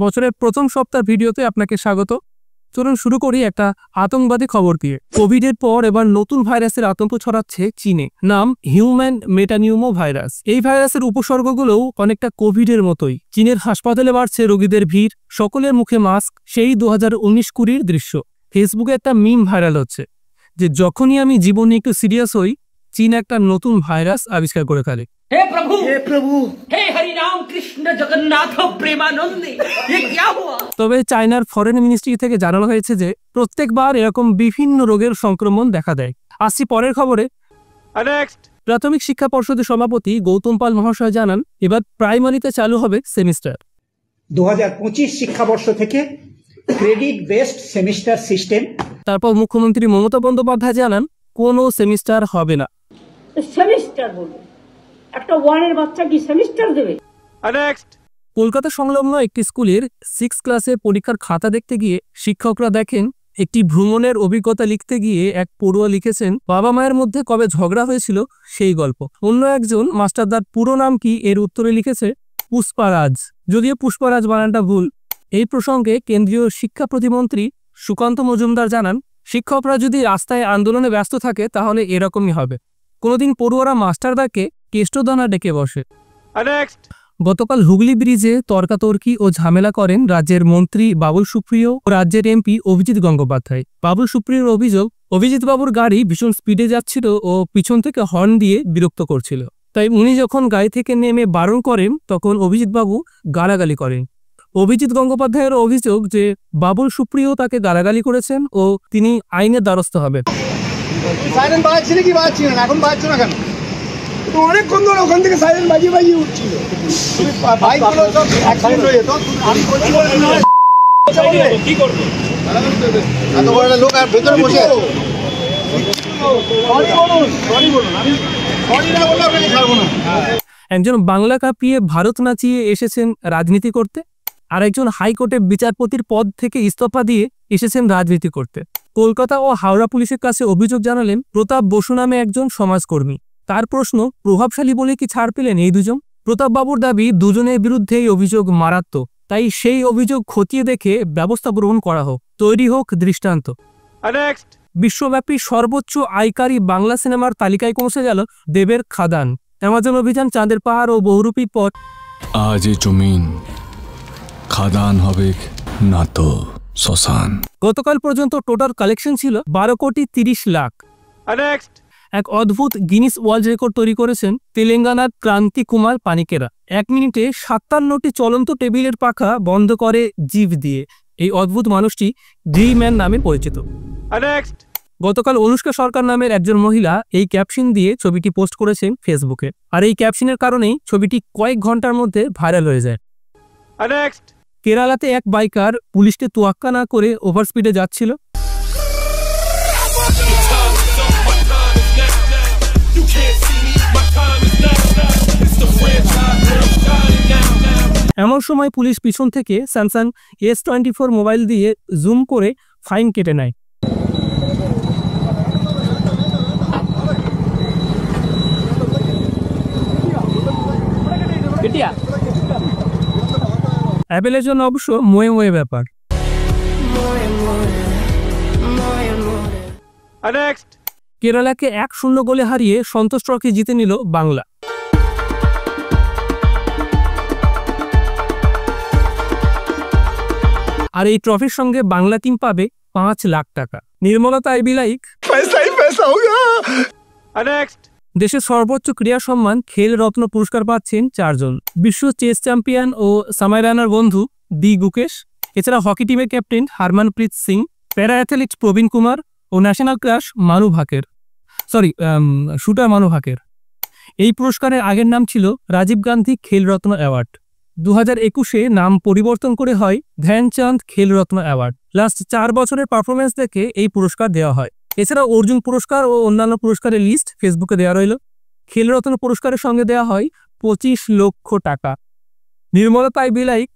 বছরের প্রথম সপ্তাহ ভিডিওতে আপনাকে স্বাগত। চলুন শুরু করি একটা আতঙ্কবাদী খবর দিয়ে। কোভিডের পর এবার নতুন ভাইরাসের আতঙ্ক ছড়াচ্ছে চীনে। নাম হিউম্যান মেটানিউমো ভাইরাস। এই ভাইরাসের উপসর্গগুলোও অনেকটা কোভিডের মতোই। চীনের হাসপাতালে বাড়ছে রোগীদের ভিড়, সকলের মুখে মাস্ক। সেই 2019-20 দৃশ্য। ফেসবুকে একটা মিম ভাইরাল হচ্ছে যে যখনই আমি জীবনে একটু সিরিয়াস হই, চীন একটা নতুন ভাইরাস আবিষ্কার করে ফেলে। हे प्रभु हे हरि राम कृष्ण जगन्नाथ प्रेमानंद ये क्या हुआ? তবে চায়নার ফরেন মিনিস্ট্রি থেকে জানানো হয়েছে যে প্রত্যেকবার এরকম বিভিন্ন রোগের সংক্রমণ দেখা দেয়। আসছি পরের খবরে। প্রাথমিক শিক্ষা পর্ষদের সভাপতি গৌতম পাল মহাশয় জানান, এবার প্রাইমারিতে চালু হবে সেমিস্টার। 2025 শিক্ষাবর্ষ থেকে ক্রেডিট বেসড সেমিস্টার সিস্টেম। তারপর মুখ্যমন্ত্রী মমতা বন্দ্যোপাধ্যায় জানান, কোনো সেমিস্টার হবে না। সেমিস্টার বলবে, একটা ওয়ানের বাচ্চা কি সেমিস্টার দেবে? কলকাতা সংলগ্ন একটি স্কুলের 6 ক্লাসে পরীক্ষার খাতা দেখতে গিয়ে শিক্ষকরা দেখেন একটি ভ্রমণের অভিজ্ঞতা লিখতে গিয়ে এক পড়ুয়া লিখেছেন বাবা মায়ের মধ্যে কবে ঝগড়া হয়েছিল সেই গল্প। অন্য একজন মাস্টারদার পুরো নাম কি এর উত্তরে লিখেছে পুষ্পারাজ, যদিও পুষ্পারাজ বানানটা ভুল। এই প্রসঙ্গে কেন্দ্রীয় শিক্ষা প্রতিমন্ত্রী সুকান্ত মজুমদার জানান, শিক্ষকরা যদি রাস্তায় আন্দোলনে ব্যস্ত থাকে তাহলে এরকমই হবে। কোনোদিন পড়ুয়ারা মাস্টারদাকে কেষ্টদানা ডেকে বসে। গতকাল হুগলি ব্রিজে তর্কাতর্কি ও ঝামেলা করেন রাজ্যের মন্ত্রী বাবুল সুপ্রিয় ও রাজ্যের এমপি অভিজিৎ গঙ্গোপাধ্যায়। বাবুল সুপ্রিয়র অভিযোগ, অভিজিৎ বাবুর গাড়ি ভীষণ স্পিডে যাচ্ছিল ও পিছন থেকে হর্ন দিয়ে বিরক্ত করছিল। তাই উনি যখন গাড়ি থেকে নেমে বারণ করেন তখন অভিজিৎ বাবু গালাগালি করেন। অভিজিৎ গঙ্গোপাধ্যায়ের অভিযোগ যে বাবুল সুপ্রিয় তাকে গালাগালি করেছেন ও তিনি আইনের দ্বারস্থ হবেন। অনেকক্ষণ ধরে ওখান থেকে সাইলেন্ট বাজিয়ে উঠছিল। লোক আর ভেতরে বসে একজন বাংলা কাঁপিয়ে ভারত নাচিয়ে এসেছেন রাজনীতি করতে, আর একজন হাইকোর্টে বিচারপতির পদ থেকে ইস্তফা দিয়ে এসেছেন রাজনীতি করতে। কলকাতা ও হাওড়া পুলিশের কাছে অভিযোগ জানালেন প্রতাপ বসু নামে একজন সমাজকর্মী। তার প্রশ্ন, প্রভাবশালী বলে কি ছাড় পেলেন এই দুজন? প্রতাপবাবুর দাবি দুজনের বিরুদ্ধে এই অভিযোগ মারাত্মক, তাই সেই অভিযোগ খতিয়ে দেখে ব্যবস্থা গ্রহণ করা হোক, তৈরি হোক দৃষ্টান্ত। বিশ্বব্যাপী সর্বোচ্চ আয়কারী বাংলা সিনেমার তালিকায় পৌঁছে গেল দেবের খাদান। অ্যামাজন অভিযান, চাঁদের পাহাড় ও বহুরূপী পথ। আজ এ জমিন খাদান হবে না তো শ্মশান। গতকাল পর্যন্ত টোটাল কালেকশন ছিল 12,30,00,000। এক অদ্ভুত গিনিস ওয়ার্ল্ড রেকর্ড তৈরি করেছেন তেলেঙ্গানার ক্রান্তি কুমার পানিকেরা। 1 মিনিটে 57টি চলন্ত টেবিলের পাখা বন্ধ করে জিভ দিয়ে। এই অদ্ভুত মানুষটি ড্রিম ম্যান নামে পরিচিত। গতকাল অনুষ্কা সরকার নামের একজন মহিলা এই ক্যাপশন দিয়ে ছবিটি পোস্ট করেছেন ফেসবুকে, আর এই ক্যাপশনের কারণেই ছবিটি কয়েক ঘন্টার মধ্যে ভাইরাল হয়ে যায়। কেরালাতে এক বাইকার পুলিশকে তোয়াক্কা না করে ওভার স্পিডে যাচ্ছিল। এমন সময় পুলিশ পিছন থেকে স্যামসাং S24 মোবাইল দিয়ে জুম করে ফাইন কেটে নেয়। অ্যাপেলের জন্য অবশ্য মোয়ে ব্যাপার। কেরালাকে 1-0 গোলে হারিয়ে সন্তোষ ট্রফি জিতে নিল বাংলা। আর এই ট্রফির সঙ্গে বাংলা টিম পাবে 5 লাখ টাকা। নির্মলতা আইবিলাইক। দেশের সর্বোচ্চ ক্রীড়া সম্মান খেল রত্ন পুরস্কার পাচ্ছেন 4 জন। বিশ্ব চেস চ্যাম্পিয়ন ও সামাই রানার বন্ধু ডি গুকেশ, এছাড়া হকি টিমের ক্যাপ্টেন হরমনপ্রীত সিং, প্যারা অ্যাথলেট প্রবীণ কুমার ও ন্যাশনাল ক্রাশ শুটার মানু ভাকের। এই পুরস্কারের আগের নাম ছিল রাজীব গান্ধী খেলরত্ন অ্যাওয়ার্ড। 2021-এ নাম পরিবর্তন করে হয় ধ্যানচাঁদ খেলরত্ন অ্যাওয়ার্ড। লাস্ট 4 বছরের পারফরমেন্স দেখে এই পুরস্কার দেওয়া হয়। এছাড়া অর্জুন পুরস্কার ও অন্যান্য পুরস্কারের লিস্ট ফেসবুকে দেওয়া রইল। খেলরত্ন পুরস্কারের সঙ্গে দেওয়া হয় 25 লক্ষ টাকা। নির্মলতা আইবিলাইক।